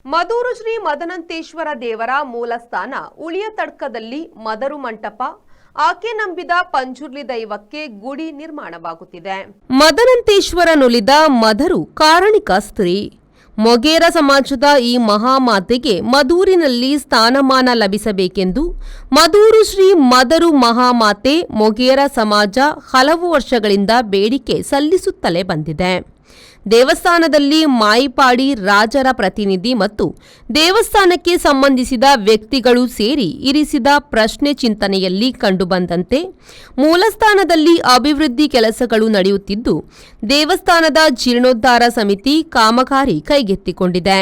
ಮದೂರು ಶ್ರೀ ಮದನಂತೇಶ್ವರ ದೇವರ ಮೂಲಸ್ಥಾನ ಉಳಿಯತಡ್ಕದಲ್ಲಿ ಮದರು ಮಂಟಪ ಆಕೆ ನಂಬಿದ ಪಂಜುರ್ಲಿ ದೈವಕ್ಕೆ ಗುಡಿ ನಿರ್ಮಾಣವಾಗುತ್ತಿದೆ. ಮದನಂತೇಶ್ವರನುಲಿದ ಮದರು ಕಾರಣಿಕ ಸ್ತ್ರೀ. ಮೊಗೇರ ಸಮಾಜದ ಈ ಮಹಾಮಾತೆಗೆ ಮದೂರಿನಲ್ಲಿ ಸ್ಥಾನಮಾನ ಲಭಿಸಬೇಕೆಂದು ಮದೂರು ಶ್ರೀ ಮದರು ಮಹಾಮಾತೆ ಮೊಗೇರ ಸಮಾಜ ಹಲವು ವರ್ಷಗಳಿಂದ ಬೇಡಿಕೆ ಸಲ್ಲಿಸುತ್ತಲೇ ಬಂದಿದೆ. ದೇವಸ್ಥಾನದಲ್ಲಿ ಮಾಯಿಪಾಡಿ ರಾಜರ ಪ್ರತಿನಿಧಿ ಮತ್ತು ದೇವಸ್ಥಾನಕ್ಕೆ ಸಂಬಂಧಿಸಿದ ವ್ಯಕ್ತಿಗಳು ಸೇರಿ ಇರಿಸಿದ ಪ್ರಶ್ನೆ ಚಿಂತನೆಯಲ್ಲಿ ಕಂಡುಬಂದಂತೆ ಮೂಲಸ್ಥಾನದಲ್ಲಿ ಅಭಿವೃದ್ಧಿ ಕೆಲಸಗಳು ನಡೆಯುತ್ತಿದ್ದು ದೇವಸ್ಥಾನದ ಜೀರ್ಣೋದ್ಧಾರ ಸಮಿತಿ ಕಾಮಗಾರಿ ಕೈಗೆತ್ತಿಕೊಂಡಿದೆ.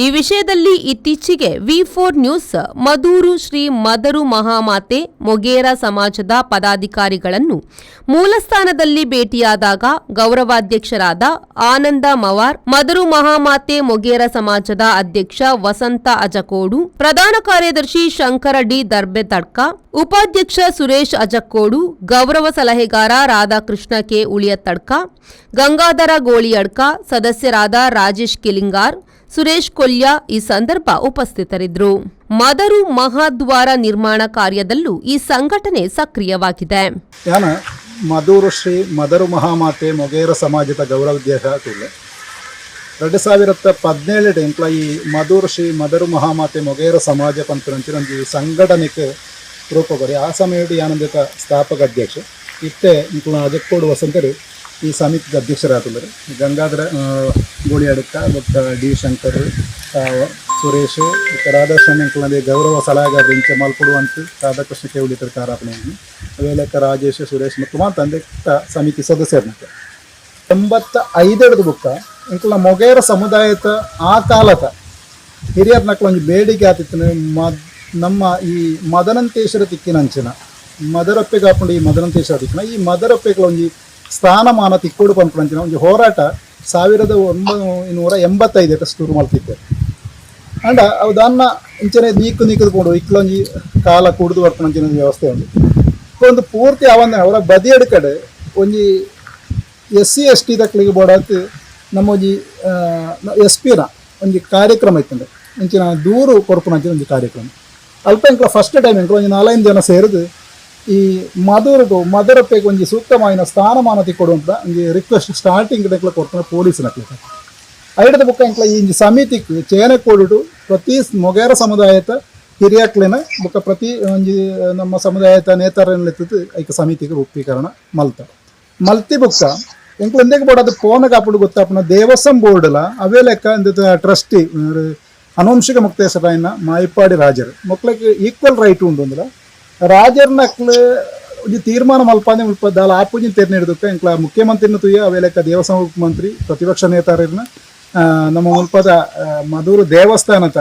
ಈ ವಿಷಯದಲ್ಲಿ ಇತ್ತೀಚೆಗೆ ವಿ4 ನ್ಯೂಸ್ ಮದೂರು ಶ್ರೀ ಮದರು ಮಹಾಮಾತೆ ಮೊಗೇರ ಸಮಾಜದ ಪದಾಧಿಕಾರಿಗಳನ್ನು ಮೂಲಸ್ಥಾನದಲ್ಲಿ ಭೇಟಿಯಾದಾಗ ಗೌರವಾಧ್ಯಕ್ಷರಾದ ಆನಂದ ಮವಾರ್, ಮದರು ಮಹಾಮಾತೆ ಮೊಗೇರ ಸಮಾಜದ ಅಧ್ಯಕ್ಷ ವಸಂತ ಅಜಕೋಡು, ಪ್ರಧಾನ ಕಾರ್ಯದರ್ಶಿ ಶಂಕರ ಡಿ ದರ್ಬೆತಡ್ಕ, ಉಪಾಧ್ಯಕ್ಷ ಸುರೇಶ್ ಅಜಕ್ಕೋಡು, ಗೌರವ ಸಲಹೆಗಾರ ರಾಧಾಕೃಷ್ಣ ಕೆ ಉಳಿಯತಡ್ಕ, ಗಂಗಾಧರ ಗೋಳಿಯಡ್ಕ, ಸದಸ್ಯರಾದ ರಾಜೇಶ್ ಕಿಲಿಂಗಾರ್, ಸುರೇಶ್ ಕೊಲ್ಯ ಈ ಸಂದರ್ಭ ಉಪಸ್ಥಿತರಿದ್ದರು. ಮದರು ಮಹಾದ್ವಾರ ನಿರ್ಮಾಣ ಕಾರ್ಯದಲ್ಲೂ ಈ ಸಂಘಟನೆ ಸಕ್ರಿಯವಾಗಿದೆ. ನಾನು ಮದೂರು ಶ್ರೀ ಮದರು ಮಹಾಮಾತೆ ಮೊಗೇರ ಸಮಾಜದ ಗೌರವಾಧ್ಯಕ್ಷ 2017 ಈ ಮದೂರು ಶ್ರೀ ಮದರು ಮಹಾಮಾತೆ ಮೊಗೇರ ಸಮಾಜ ಪಂಚರಂಚಿನ ಒಂದು ಸಂಘಟನೆಗೆ ರೂಪಗೊರಿ. ಆ ಸಮಯದಲ್ಲಿ ಆನಂದಿತ ಸ್ಥಾಪಕ ಅಧ್ಯಕ್ಷ ಇತ್ತೆ ಇಂಕ್ಲ ಅಜಕ್ಕೋಡು ವಸಂತರು ಈ ಸಮಿತಿದ ಅಧ್ಯಕ್ಷರಾಗಿದ್ದಾರೆ. ಗಂಗಾಧರ ಗೋಳಿಯಡ್ಕ ಮತ್ತು ಡಿ ಶಂಕರ್, ಸುರೇಶ್, ರಾಧಾಕೃಷ್ಣ ಇಂಕ್ಲಲ್ಲಿ ಗೌರವ ಸಲಹೆಗಾರ ಇಂಚ ಮಲ್ಪಡುವಂತ ರಾಧಾಕೃಷ್ಣ ಕೆ ಉಳಿತರ ಕಾರಾಪಣೆಯನ್ನು ವೇಲಕ ರಾಜೇಶ್, ಸುರೇಶ್ ಮತ್ತು ತಂದೆ ಸಮಿತಿ ಸದಸ್ಯರನ್ನ 85 ಬುಕ್ಕ ಇಂಕ್ಲ ಮೊಗೇರ ಸಮುದಾಯದ ಆ ಕಾಲದ ಹಿರಿಯರ ನಕ್ಲ ಒಂದು ಬೇಡಿಕೆ ಆತಿತ್ತು. ನಮ್ಮ ಈ ಮದನಂತೇಶ್ವರ ತಿಕ್ಕಿನಂಚಿನ ಮದರಪ್ಪೆಗೆ ಹಾಕೊಂಡು ಈ ಮದನಂತೇಶ್ವರ ತಿಕ್ಕಿನ ಈ ಮದರಪ್ಪೆಗಳ ಒಂದು ಸ್ಥಾನಮಾನ ತಿಕ್ಕೋಡು ಪಂಪಂಚಿನ ಒಂದು ಹೋರಾಟ 1985 ಶುರು ಮಾಡ್ತಿದ್ದೆ. ಅಂಡ ಅವನ್ನ ಇಂಚನೆ ನೀಕುಕೊಂಡು ಇಕ್ಲೊಂಜಿ ಕಾಲ ಕುಡಿದು ಬರ್ಪಂಚಿನ ವ್ಯವಸ್ಥೆ ಒಂದು ಪೂರ್ತಿ ಅವರ ಬದಿಯಡ್ ಕಡೆ ಒಂದು SC ST ದಕ್ಲಿಗೆ ಬೋಡಾತ್ ನಮ್ಮ ಒಂಜಿ SP ಒಂದು ಕಾರ್ಯಕ್ರಮ ಇತ್ತಂಡೆ ಇಂಚಿನ ದೂರು ಕೊರಪುನಂಚಿನ ಒಂದು ಕಾರ್ಯಕ್ರಮ ಅಲ್ಪ ಇಂಕ್ಲ ಫಸ್ಟ್ ಟೈಮ್ ಇಂಕ್ಲ ಒಂದು 4-5 ಜನ ಸೇರಿದು ಈ ಮದರಪ್ಪೆಗೆ ಒಂದು ಸೂಕ್ತమైన ಸ್ಥಾನಮಾನ ತಿಕ್ಕೊಡುವಂತ ಒಂದು ರಿಕ್ವೆಸ್ಟ್ ಸ್ಟಾರ್ಟಿಂಗ್ ಡಕ್ಲ ಕೊಡ್ತಾನೆ ಪೊಲೀಸ್ನ ಐಡದ ಬುಕ್ಕ ಇಂಕ್ಲ ಈ ಸಮಿತಿಗೆ ಚೇನೆ ಕೊಡುಡು ಪ್ರತಿ ಮೊಗೇರ ಸಮುದಾಯದ ಹಿರಿಯಕ್ಲಿನ ಬುಕ್ಕ ಪ್ರತಿ ಒಂದು ನಮ್ಮ ಸಮುದಾಯದ ನೇತಾರನೆತ್ತಿದ್ದು ಐಕ ಸಮಿತಿಗೆ ರೂಪೀಕರಣ ಮಲ್ತಿ ಬುಕ್ಕ ಇಂಕ್ಲ ಎಂದಕ್ಕೆ ಬೋಡದು ಫೋನ್ ಕಾಪುಡು ಗೊತ್ತಾಪನ ದೇವಸ್ಥಾನ ಬೋರ್ಡ್ಲ ಅವೇ ಲೆಕ್ಕ ಟ್ರಸ್ಟಿ ಅನುವಂಶಿಕ ಮುಕ್ತೇಶ್ವರಾಯನ ಮಾಯಿಪಾಡಿ ರಾಜರು ಮಕ್ಕಳಿಗೆ ಈಕ್ವಲ್ ರೈಟ್ ಉಂಡು ಅಂದ್ರೆ ರಾಜರ್ನಕ್ಲು ಒಂದು ತೀರ್ಮಾನ ಮಲ್ಪಾನೆ ಮುಲ್ಪದ್ದಾಲ ಆಪೂಜಿನ ತೆರನಿಡಿದಕ್ಕೆ ಇಂಕ್ಲ ಮುಖ್ಯಮಂತ್ರಿನ ತುಯ್ಯ ಅವೇಲೆಕ್ಕ ದೇವಸ್ಥಾನ ಮುಖ್ಯಮಂತ್ರಿ ಪ್ರತಿಪಕ್ಷ ನೇತಾರರನ್ನ ನಮ್ಮ ಮುಲ್ಪದ ಮದೂರು ದೇವಸ್ಥಾನದ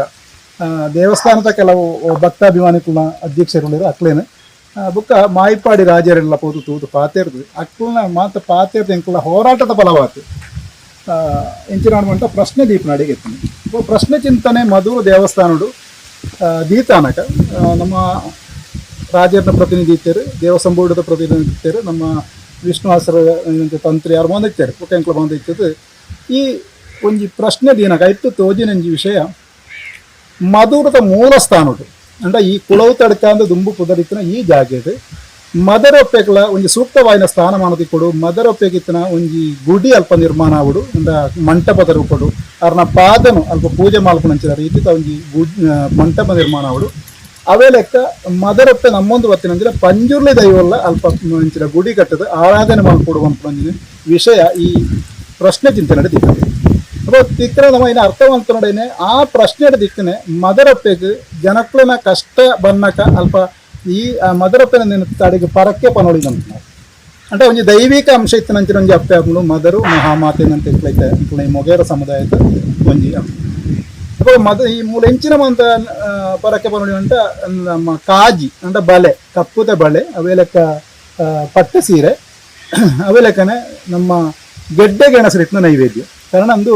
ಕೆಲವು ಭಕ್ತಾಭಿಮಾನಿಗಳ ಅಧ್ಯಕ್ಷರುಗಳಿರು ಅಕ್ಲೇನೆ ಬುಕ್ಕ ಮಾಯಿಪಾಡಿ ರಾಜರೆಲ್ಲ ಪೋದು ತೂದು ಪಾತೇರ್ದು ಅಕ್ಲನ ಮಾತು ಪಾತೇರ್ದು ಇಂಕ್ಲ ಹೋರಾಟದ ಫಲವಾತು ಇಂಚಿನ ಮಂಟ ಪ್ರಶ್ನೆ ದೀಪ ನಡಿಗೆತ್ತೀನಿ ಪ್ರಶ್ನೆ ಚಿಂತನೆ ಮದೂರು ದೇವಸ್ಥಾನಡು ದೀತಾನಕ ನಮ್ಮ ರಾಜರನ್ನ ಪ್ರತಿನಿಧಿ ಇತ್ತೇರು, ದೇವಸ್ಥಾನ ಬೋರ್ಡದ ಪ್ರತಿನಿಧಿ ಇತ್ತೇರು, ನಮ್ಮ ವಿಷ್ಣುವಾಸರ ತಂತ್ರಿ ಯಾರು ಬಂದಿತ್ತೇರು ಪುಕ್ಕಂಕ್ಲ ಬಂದಿತ್ತದು ಈ ಒಂಜಿ ಪ್ರಶ್ನೆ ದೀನಕ ಇತ್ತು ತೋಜಿನಂಜಿ ವಿಷಯ ಮದೂರದ ಮೂಲ ಸ್ಥಾನಡು ಅಂಡ ಈ ಕುಳವು ತಡ್ಕ ಅಂದ ದುಂಬು ಪುದರಿತ್ತಿನ ಈ ಜಾಗೆದು ಮದರೊಪ್ಪೆಗಳ ಒಂದು ಸೂಕ್ತವಾಯಿನ ಸ್ಥಾನಮಾನ ತಿಕ್ಕೊಡು ಮದರೊಪ್ಪೆಗಿತ್ತಿನ ಒಂಜಿ ಗುಡಿ ಅಲ್ಪ ನಿರ್ಮಾಣ ಆಗುಡು ಅಂದ ಮಂಟಪದ ರೂಪಡು ಅವ್ರನ್ನ ಪಾದನು ಅಲ್ಪ ಪೂಜೆ ಮಾಲ್ಪನಂಚಿನ ರೀತಿ ಒಂಜಿ ಮಂಟಪ ನಿರ್ಮಾಣ ಆಗುಡು ಅವೇ ಲೆಕ್ಕ ಮದರೊಪ್ಪೆ ನಮ್ಮೊಂದು ಹೊತ್ತಿನಂಚಿನ ಪಂಜುರ್ಲಿ ದೈವಲ್ಲ ಅಲ್ಪ ಇಂಚಿನ ಗುಡಿ ಕಟ್ಟದ ಆರಾಧನೆ ಮಾಡಿಕೊಡುವಂತ ವಿಷಯ ಈ ಪ್ರಶ್ನೆ ಚಿಂತನೆ ದಿಕ್ಕನೆ അപ്പോൾ തിക്കനെ നമ്മ ഇതിനെ ಅರ್ಥವಂತ ನೋಡೇನೆ ಆ ಪ್ರಶ್ನೆ ದಿಕ್ಕನೆ ಮದರೊಪ್ಪೆಗೆ ಜನಕ್ಲನ ಕಷ್ಟ ಬನ್ನಕ ಅಲ್ಪ ಈ ಮದರೊಪ್ಪೆನ ತಡೆಗೆ ಪರಕ್ಕೆ ಪನೋಡಿದಂತ అంటే ಒಂಜಿ ದೈವಿಕ ಅಂಶ ಇತ್ತಿನಂಚಿನ ಒಂಜಿ ಅಪ್ಪೆ ಹಾಕೊಂಡು ಮದರು ಮಹಾಮಾತೆ ಅಂತ ಇಟ್ಲೈತೆ ಈ ಮೊಗೇರ ಸಮುದಾಯದ ಒಂಜಿ അപ്പോൾ ಈ ಮೂಲೆಂಚಿನ ಮಂತ ಪರಕ್ಕೆ ಪನೋಡಿ ಅಂತ ನಮ್ಮ ಕಾಜಿ ಅಂದ್ರೆ ಬಳೆ ಕಪ್ಪುದ ಬಳೆ ಅವೇ ಲೆಕ್ಕ ಪಟ್ಟೆ ಸೀರೆ ಅವೇ ಲೆಕ್ಕನೆ ನಮ್ಮ ಗೆಡ್ಡೆ ಗೆಣಸರಿಟ್ಟಿನ ನೈವೇದ್ಯ ಕಾರಣ ಅಂದು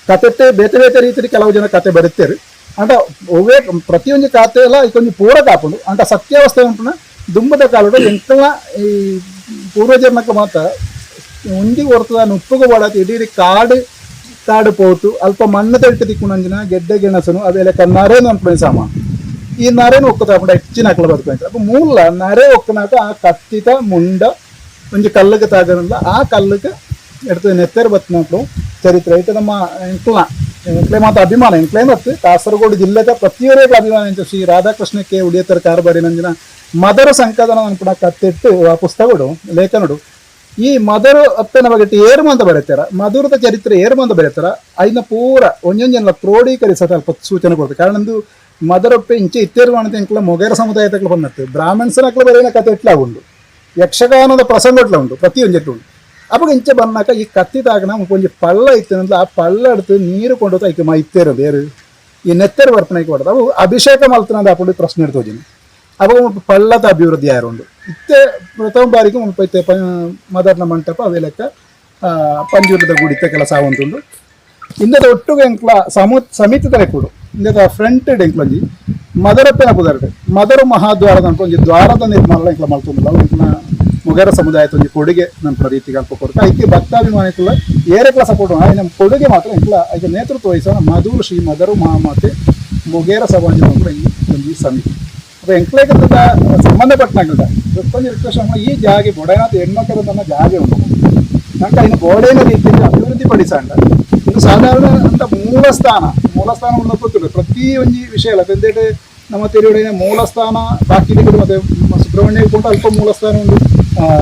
ಕತೆ ಬೇತೆ ಬೇತೆ ರೀತಿ ಕೆಲವು ಜನ ಕತೆ ಬರುತ್ತಾರೆ ಅಂಟ ಒವೇ ಪ್ರತಿಯೊಂದು ಖಾತೆ ಎಲ್ಲ ಇದೊಂದು ಪೂರ ಕಾಪುಂಡು ಅಂಟ ಸತ್ಯಾವಸ್ಥೆ ಉಂಟುನ ದುಂಬದ ಕಾಲದ ಎಂಕಲ್ನ ಈ ಪೂರ್ವಜರ್ನಕ್ಕೆ ಮಾತ್ರ ಒಂದಿ ಹೊರ್ತದ ಉಪ್ಪುಗ ಬಾಡತಿ ಇಡೀ ಕಾಡು ಎತ್ತಾಡು ಪೋತು ಅಲ್ಪ ಮಣ್ಣು ತೆಟ್ಟು ತಿಕ್ಕೊಂಡಂಜಿನ ಗೆಡ್ಡೆ ಗೆಣಸನು ಅವೆಲ್ಲ ನರೇನು ಅನ್ಕೊಂಡ ಸಾಮ ಈ ನರೇನು ಒಕ್ಕತಾಪುಂಡ ಹೆಚ್ಚಿನ ಹಾಕಲ ಬದುಕೊಂತ ಅಪ್ಪ ಮೂಲ ನರೆ ಒಕ್ಕನಾಕ ಆ ಕತ್ತಿತ ಮುಂಡ ಒಂಜಿ ಕಲ್ಲಕ್ಕೆ ತಾಗನಲ್ಲ ಆ ಕಲ್ಲಕ್ಕೆ ಎಡ್ತು ನೆತ್ತೆರು ಬತ್ನಪ್ಪು ಚರಿತ್ರೆ ಐತೆ ನಮ್ಮ ಎಂಕ್ಲೆ ಮಾತ್ರ ಅಭಿಮಾನ ಎಂಕ್ಲೆ ಮತ್ತು ಕಾಸರಗೋಡು ಜಿಲ್ಲೆದ ಪ್ರತಿಯೊಬ್ಬರಿಗೂ ಅಭಿಮಾನ ಅಂತ ಶ್ರೀ ರಾಧಾಕೃಷ್ಣ ಕೆ ಉಡಿಯತ್ತರ ಕಾರ್ಬಾರಿ ನಂಜಿನ ಮದರ ಸಂಕದನ ಅನ್ಪುಣ ಕತ್ತೆಟ್ಟು ಆ ಪುಸ್ತಕಗಳು ಲೇಖನಡು ಈ ಮದರು ಅಪ್ಪನ ಬಗ್ಗೆ ಏರು ಮಂದ ಬರೀತಾರ ಮಧುರದ ಚರಿತ್ರೆ ಏರು ಮಂದ ಬರೀತಾರ ಅದನ್ನ ಪೂರ ಒಂದೊಂದೆಲ್ಲ ಕ್ರೋಢೀಕರಿಸೋದು ಅಲ್ಪ ಸೂಚನೆ ಕೊಡ್ತಾರೆ ಕಾರಣ ಒಂದು ಮದರೊಪ್ಪೆ ಇಂಚೆ ಇತ್ತೇರು ಅಂತ ಎಂಕ್ಲ ಮೊಗೇರ ಸಮುದಾಯದಕ್ಕೆ ಬಂದತ್ತೆ ಬ್ರಾಹ್ಮಣ್ಸನಕ್ಲ ಬರೀನ ಕತೆ ಎಟ್ಲ ಉಂಡು ಯಕ್ಷಗಾನದ ಪ್ರಸಂಗ ಉಂಟು ಪ್ರತಿಯೊಂದು ಉಂಟು ಅವಾಗ ಇಂಚೆ ಬಂದಾಗ ಈ ಕತ್ತಿದಾಗ ಕೊಂಚ ಪಳ್ಳ ಇತ್ತು ಆ ಪಳ್ಳ എടുത്ത് ನೀರು ಕೊಂಡೋದು ಐಕೆ ಇತ್ತೇರು ಬೇರು ಈ ನೆತ್ತೆರು ವರ್ತನೆಗೆ ಕೊಡೋದು ಅವು ಅಭಿಷೇಕ ಮಲ್ತನದ ಅప్పుడు ಪ್ರಶ್ನೆ ಇಡ್ತೋಜಿನಿ ಅವಾಗ ಪಳ್ಳದ ಅಭಿವೃದ್ಧಿ ಆರುಂಡು ಇತ್ತೆ ಪ್ರಥಮ ಬಾರಿಗೆ ಮುಪ್ಪೈತೆ ಮದರ್ನ ಮಂಟಪ ಅವೇ ಲೆಕ್ಕ ಪಂಜೂರದ ಗುಡಿತ ಕೆಲಸ ಆಗುಂಟುಂಡು ಇಂದದ ಒಟ್ಟಿಗೆ ಎಂಕ್ಲ ಸಮಿತಿ ತರ ಕೊಡು ಇಂದದ ಫ್ರಂಟ್ ಎಂಕ್ಲಂಜಿ ಮದರಪ್ಪನ ಪುದರ್ಡೆ ಮದರು ಮಹಾದ್ವಾರದ ಅಂತ ಒಂದು ದ್ವಾರದ ನಿರ್ಮಾಣ ಎಂಕ್ಲ ಮಲ್ತುಂಡಲ್ಲ ಎಂಕ್ಲ ಮೊಗೇರ ಸಮುದಾಯದ ಒಂದು ಕೊಡುಗೆ ನನ್ನ ರೀತಿಗೆ ಅಲ್ಪ ಕೊಡ್ತಾ ಐಕೆ ಭಕ್ತಾಭಿಮಾನಿಗಳ ಏರೆಕ್ಲ ಸಪೋರ್ಟ್ ನಮ್ಮ ಕೊಡುಗೆ ಮಾತ್ರ ಎಂಕ್ಲ ಐಕೆ ನೇತೃತ್ವ ವಹಿಸೋಣ ಮಧುರು ಶ್ರೀ ಮದರು ಮಹಾಮಾತೆ ಮೊಗೇರ ಸಮಾಜ ಒಂದು ಸಮಿತಿ അപ്പോൾ ಎಂಕ್ಲೇಗೆ ಸಂಬಂಧಪಟ್ಟನಾಗದ ಕೊಂಚ ರಿಕ್ವೆಸ್ಟ್ ಈ ಜಾಗೆ ಬೊಡೇನಾಥ ಹೆಣ್ಮಕ್ಕಳು ತನ್ನ ಜಾಗೆ ಉಂಟು ನಂಗೆ അതിന് ಬೋಡೇನ ರೀತಿಯಲ್ಲಿ ಅಭಿವೃದ್ಧಿ ಪಡಿಸಂಡ ಇನ್ನು ಸಾಧಾರಣ ಅಂತ ಮೂಲಸ್ಥಾನ ಉಳ್ಳ ಗೊತ್ತಿಲ್ಲ ಪ್ರತಿ ಒಂಜಿ ವಿಷಯ ಅಲ್ಲ ಎಂದೇಟು ನಮ್ಮ ತಿರುವಡಿನ ಮೂಲಸ್ಥಾನ ಬಾಕಿಲಿಗಳು ಮತ್ತೆ ಸುಬ್ರಹ್ಮಣ್ಯ ಕೊಂಡು ಅಲ್ಪ ಮೂಲಸ್ಥಾನ ಉಂಟು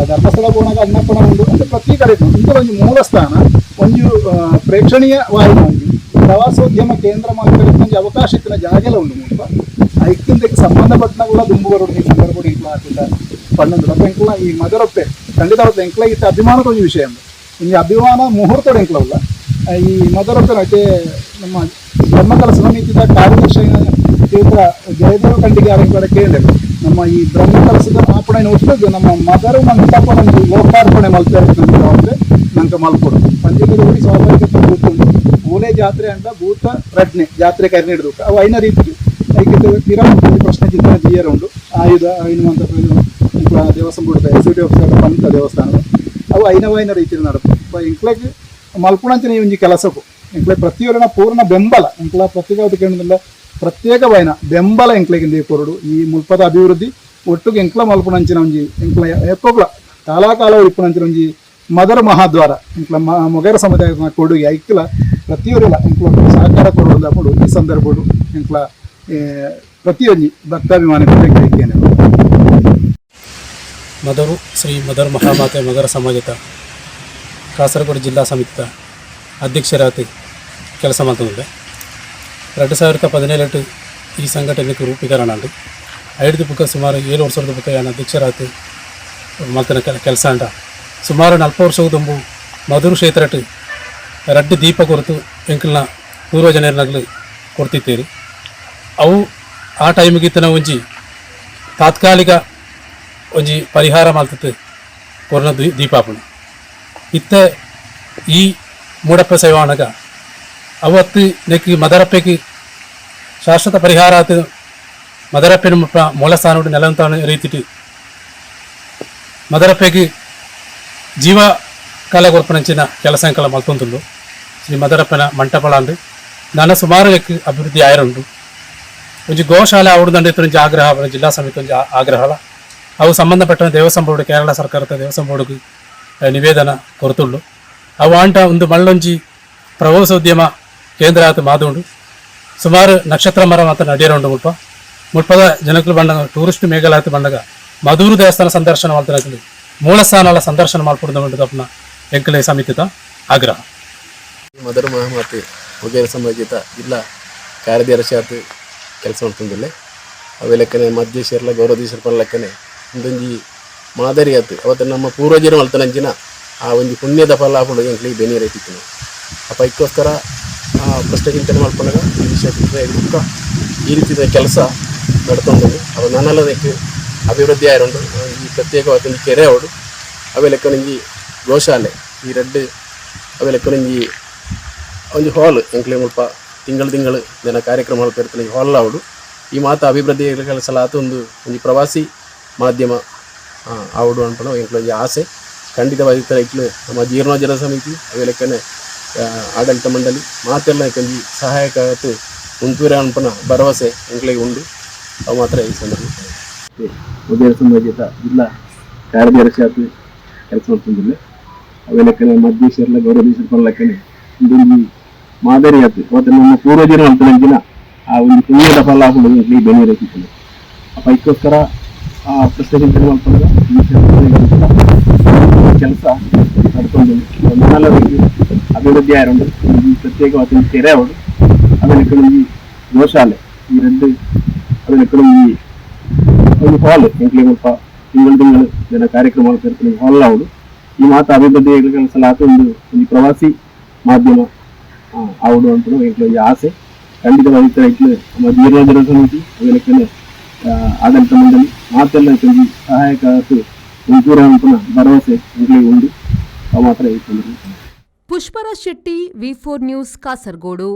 ಧರ್ಮಸ್ಥಳ ಪೋಣಾಗ ಅನ್ನಪ್ಪಣ ಉಂಟು ಅಂತ ಪ್ರತಿ ಕಡೆ ಇಂಥ ಒಂದು ಮೂಲಸ್ಥಾನ ಒಂದು ಪ್ರೇಕ್ಷಣೀಯವಾದ ಒಂದು ಪ್ರವಾಸೋದ್ಯಮ ಕೇಂದ್ರ ಮಾಡ್ತಾರೆ ಅವಕಾಶ ಇತ್ತಿನ ಜಾಗೆಲ್ಲ ಉಂಟು ಮೂಲಕ ಐಕ್ಯಂತಕ್ಕೆ ಸಂಬಂಧಪಟ್ಟನಗಳ ದುಂಬುಗರು ಈ ಸಂದರ್ಭ ಇಂಕ್ಲ ಹಾಕಿಲ್ಲ ಪಣ್ಣಂದು ಅಪ್ಪ ಎಂಕ್ಲ ಈ ಮದರೊಪ್ಪೆ ಖಂಡಿತ ಅವತ್ತು ಎಂಕ್ಲ ಇತ್ತ ಅಭಿಮಾನದ ಒಂದು ವಿಷಯ ಅಂದು ಈ ಅಭಿಮಾನ ಮುಹೂರ್ತದ ಎಂಕ್ಲವಲ್ಲ ಈ ಮದರೊಪ್ಪೆ ಮತ್ತೆ ನಮ್ಮ ಬ್ರಹ್ಮಕಲಸ ಸಮಿತಿದ ಕಾರ್ಯದರ್ಶಿ ತೀವ್ರ ಜಯದೇವ ಖಂಡಿಗೆ ಅವರ ಕೇಳಿದರು ನಮ್ಮ ಈ ಬ್ರಹ್ಮಕಲಸದ ಆಪಣೆ ಒಟ್ಟು ನಮ್ಮ ಮದರು ಮಂಟಪ ನಮ್ಗೆ ಲೋಕಾರ್ಪಣೆ ಮಲ್ಪೇರೆ ನಂಗೆ ಮಲ್ಕೊಡು ಪಂಚಕದ ಊರಿ ಸ್ವಾಭಾವಿಕ ಕೂತ್ಕೊಂಡು ಮೂಲೆ ಜಾತ್ರೆ ಅಂತ ಭೂತ ಪ್ರಜ್ಞೆ ಜಾತ್ರೆ ಕರೆ ಹಿಡಿದು ಅವು ಐನ ರೀತಿ ಐಕ್ಯತೆ ತೀರಾ ಪ್ರಶ್ನೆ ಚಿಂತನೆ ಜಿಯರುಂಡು ಆಯುಧ ಹನುಮಂತ ದೇವಸ್ಥಾನ ಬಿಡುತ್ತೆ ಎಕ್ಸಿಕ್ಯೂಟಿವ್ ಆಫೀಸರ್ ಪಂತ ದೇವಸ್ಥಾನದ ಅವು ಐನವೈನ ರೀತಿಯಲ್ಲಿ ನಡುತ್ತೆ ಎಂಕ್ಲೆಗೆ ಮಲ್ಪುಣಂಚಿನ ಈ ಒಂದು ಕೆಲಸಕ್ಕೂ ಎಂಕ್ಲೆ ಪ್ರತಿಯೊಬ್ಬರ ಪೂರ್ಣ ಬೆಂಬಲ ಎಂಕ್ಲ ಪ್ರತ್ಯೇಕ ಕೇಳಿದಿಲ್ಲ ಪ್ರತ್ಯೇಕವೈನ ಬೆಂಬಲ ಎಂಕ್ಲೆಗಿಂದ ಕೊರಡು ಈ ಮುಲ್ಪದ ಅಭಿವೃದ್ಧಿ ಒಟ್ಟಿಗೆ ಎಂಕ್ಲ ಮಲ್ಪುಣಂಚಿನ ಒಂಜಿ ಎಂಕ್ಲ ಎಪ್ಪೊಗ್ಲ ಕಾಲಾಕಾಲ ಇಪ್ಪುಣಂಚಿನ ಒಂಜಿ ಮದರ ಮಹಾದ್ವಾರ ಎಂಕ್ಲ ಮೊಗೇರ ಸಮುದಾಯದ ಕೊಡುಗೆ ಐಕ್ಲ ಪ್ರತಿಯೊಬ್ಬರೆಲ್ಲ ಎಂಕ್ಲ ಸಹಕಾರ ಕೊಡುವುದು ಈ ಸಂದರ್ಭ ಎಂಕ್ಲ ಪ್ರತಿಯೊಂದು ಭಕ್ತಾಭಿಮಾನಿಗಳಿಗೆ ಐಕ್ಯನೇ ಮದರು ಶ್ರೀ ಮದರ್ ಮಹಾಮಾತೆ ಮೊಗರ ಸಮಾಜದ ಕಾಸರಗೋಡು ಜಿಲ್ಲಾ ಸಮಿತಿಯ ಅಧ್ಯಕ್ಷರಾಗಿ ಕೆಲಸ ಮಾಡ್ತಿದ್ದೆ 2017 ಈ ಸಂಘಟನೆಗೆ ರೂಪೀಕರಣ ಅಂಡು 5 ಬುಕ್ಕ ಸುಮಾರು 7 ವರ್ಷದ ಬುಕ್ಕ ನಾನು ಅಧ್ಯಕ್ಷರಾಗಿ ಮಾಡ್ತಾನೆ ಕೆಲಸ ಅಂಡ ಸುಮಾರು 40 ವರ್ಷದ ತುಂಬು ಮಧುರ ಕ್ಷೇತ್ರಟ್ಟು ರಡ್ಡು ದೀಪ ಕೊರತು ಎಂಕಲ್ನ ಪೂರ್ವಜನರ್ನಾಗಲು ಕೊಡ್ತಿದ್ದೀರಿ ಅವು ಆ ಟೈಮಿಗೆ ಇತ್ತು ನಾವು ಒಂಜಿ ತಾತ್ಕಾಲಿಕ ಒಂಜಿ ಪರಿಹಾರ ಮಾಡ್ತಿತ್ತು ಕೊರೋನಾ ದೀಪಾಪಣಿ ಇತ್ತೆ ಈ ಮೂಡಪ್ಪ ಸೇವಾಣಗ ಅವತ್ತು ನೆಕ್ಕಿ ಮದರಪ್ಪೆಗೆ ಶಾಶ್ವತ ಪರಿಹಾರ ಆತು ಮದರಪ್ಪೆನ ಮೂಲಸ್ಥಾನ ನೆಲಂತ ರೀತಿ ಮದರಪ್ಪೆಗೆ ಜೀವ ಕಾಲ ಕೊರ್ಪಣಂಚಿನ ಕೆಲಸ ಎಂಕಲ ಮಲ್ತೊಂದುಂಡು ಶ್ರೀ ಮದರಪ್ಪನ ಮಂಟಪಳ ಅಂದು ನನ್ನ ಸುಮಾರು ಲೆಕ್ಕ ಅಭಿವೃದ್ಧಿ ಆಯರುಂಡು ಒಂಜಿ ಗೋಶಾಲೆ ಅವಡದಂಡೆ ಒಂಜಿ ಆಗ್ರಹ ಜಿಲ್ಲಾ ಸಮಿತಿ ಒಂಜಿ ಆಗ್ರಹ ಅವು ಸಂಬಂಧಪಟ್ಟ ದೇವಸ್ಥಾನ ಬೋರ್ಡ್ ಕೇರಳ ಸರ್ಕಾರದ ದೇವಸ್ಥಾನ ಬೋರ್ಡ್ಗೆ ನಿವೇದನ ಕೊರತುಳ್ಳು ಅವು ಆಂಟ ಒಂದು ಮಳ್ಳೊಂಜಿ ಪ್ರವಾಸೋದ್ಯಮ ಕೇಂದ್ರ ಆತ ಮಾದುಂಡು ಸುಮಾರು ನಕ್ಷತ್ರ ಮರ ಮಾತ್ರ ನಡೆಯರುಂಡು ಮುಲ್ಪದ ಜನಕಲು ಬಂದಾಗ ಟೂರಿಸ್ಟ್ ಮೇಘಲ ಆತ ಬಂದಾಗ ಮಧೂರು ದೇವಸ್ಥಾನ ಸಂದರ್ಶನ ಮಾಡ್ತಾರೆ ಮೂಲಸ್ಥಾನಗಳ ಸಂದರ್ಶನ ಮಾಡ್ಕೊಡ್ದು ತಪ್ಪನ ಎಂಕಲೆ ಸಮಿತಿತ ಆಗ್ರಹ ಮದರ್ ಮಹಾಮಾತೆ ಮೊಗೇರ ಸಮಾಜದ ಜಿಲ್ಲಾ ಕಾರ್ಯದರ್ಶಿ ಆತ ಕೆಲಸ ಮಾಡ್ತಿದ್ದಿಲ್ಲ ಅವು ಲೆಕ್ಕನೆ ಮಧ್ಯೇಶ್ವರಲ ಗೌರವಧೀಶ್ವರ ಪರ ಲೆಕ್ಕನೆ ಒಂದೊಂಜಿ ಮಾದರಿ ಆಯ್ತು ಅವತ್ತು ನಮ್ಮ ಪೂರ್ವಜರು ಮಲ್ತನಂಚಿನ ಆ ಒಂದು ಪುಣ್ಯದ ಫಲ ಹಾಕೊಂಡು ಎಂಕ್ಲಿಗೆ ಬೆನಿ ರೈತಿತ್ತು ನಾವು ಅಪ್ಪ ಇದಕ್ಕೋಸ್ಕರ ಪ್ರಶ್ನೆ ಚಿಂತನೆ ಮಾಡ್ಕೊಂಡಾಗ ಈ ವಿಷಯ ಈ ರೀತಿಯ ಕೆಲಸ ನಡ್ಕೊಂಡು ಅವು ನನ್ನಲ್ಲದಕ್ಕೆ ಅಭಿವೃದ್ಧಿ ಆಯರುಂಡು ಈ ಪ್ರತ್ಯೇಕವಾದ ಕೆರೆ ಅವಡು ಅವೇ ಲೆಕ್ಕನಿಂಜಿ ಗೋಶಾಲೆ ಈ ರೆಡ್ ಅವೇ ಲೆಕ್ಕನಿಂಜಿ ಒಂದು ಹಾಲ್ ಎಂಕ್ಲೆ ಮುಲ್ಪ ತಿಂಗಳು ದಿನ ಕಾರ್ಯಕ್ರಮ ಇರ್ತಾನೆ ಈ ಹಾಲ್ ಅವಡು ಈ ಮಾತು ಅಭಿವೃದ್ಧಿ ಕೆಲಸ ಆತ ಒಂದು ಪ್ರವಾಸಿ ಮಾಧ್ಯಮ ಆವಡು ಅನ್ಕೊಂಡು ಎಂಕ್ಲೊಂದು ಆಸೆ ಖಂಡಿತವಾಗಿ ಇಕ್ಲು ನಮ್ಮ ಜೀರ್ಣೋದ್ಧಾರ ಸಮಿತಿ ಅವೇ ಲೆಕ್ಕನೆ ಆಡಳಿತ ಮಂಡಳಿ ಮಾತೆಲ್ಲ ಕಂಜಿ ಸಹಾಯಕ ಆಗುತ್ತೆ ಮುಂತೂರ ಅನ್ಪನ ಭರವಸೆ ಎಂಕ್ಲೆಗೆ ಉಂಡು ಅವು ಮಾತ್ರ ಈ ಸಂದರ್ಭ ಉದಯ ಸಂಬಂಧಿತ ಜಿಲ್ಲಾ ಕಾರ್ಯದರ್ಶಿ ಆತು ಕೆಲಸ ಮಾಡ್ತಿದ್ದಿಲ್ಲ ಅವು ಲೆಕ್ಕನೆ ಮಧ್ಯೇಶ್ವರ ಗೌರವಧೀಶ್ವರ ಲೆಕ್ಕನೆ ಇದೊಂದು ಮಾದರಿ ಆಯ್ತು ಮತ್ತು ನಮ್ಮ ಪೂರ್ವಜರು ಅಂತಿನ ಆ ಒಂದು ಪುಣ್ಯದ ಫಲ ಹಾಕೊಂಡು ಈ ಬೆನ್ನಿರತ್ತಿತ್ತು ಅಪ್ಪ ಇದಕ್ಕೋಸ್ಕರ ಆ ಪ್ರಶ್ನೆ ಚಿಂತನೆ ಮಾಡ್ಕೊಂಡಾಗ ಕೆಲಸ ನಡ್ಕೊಂಡು ನಾಲ್ವರಿಗೆ ಅಭಿವೃದ್ಧಿ ಆಯ್ಕೊಂಡು ಪ್ರತ್ಯೇಕವಾದ ಕೆರೆ ಅವಡು ಆಮೇಲೆ ಕೆಲವೊಂದು ಗೋಶಾಲೆ ಈ ಎರಡು ಆಮೇಲೆ ಕೆಲವೊಂದು ಒಂದು ಹಾಲ್ ಎಂಕ್ಲೆ ಸ್ವಲ್ಪ ತಿಂಗಳು ಜನ ಕಾರ್ಯಕ್ರಮ ಮಾಡ್ತಾರೆ ಹಾಲ್ ಅವಡು ಈ ಮಾತು ಅಭಿವೃದ್ಧಿ ಕೆಲಸ ಆತ ಒಂದು ಪ್ರವಾಸಿ ಮಾಧ್ಯಮ ಅವಡು ಅಂತ ಎಂಕ್ಲೆ ಆಸೆ ಖಂಡಿತವಾಗಿ ಇಟ್ಲು ನಮ್ಮ ಜೀರ್ಣೋದ್ಧಾರ ಸಮಿತಿ ಅದಕ್ಕೆ ಆಡಳಿತ ಮಂಡಳಿ ಮಾತೆಲ್ಲ ಕಂಜಿ ಸಹಾಯಕ ಮುಂಚೂರ ಅನ್ಪನ ಭರವಸೆ ಎಂಕ್ಲೆ ಉಂಡು ಅವು ಮಾತ್ರ ಈ ಸಂದರ್ಭ ಪುಷ್ಪರಾಜ್ ಶೆಟ್ಟಿ, ವಿ4 ನ್ಯೂಸ್, ಕಾಸರಗೋಡು.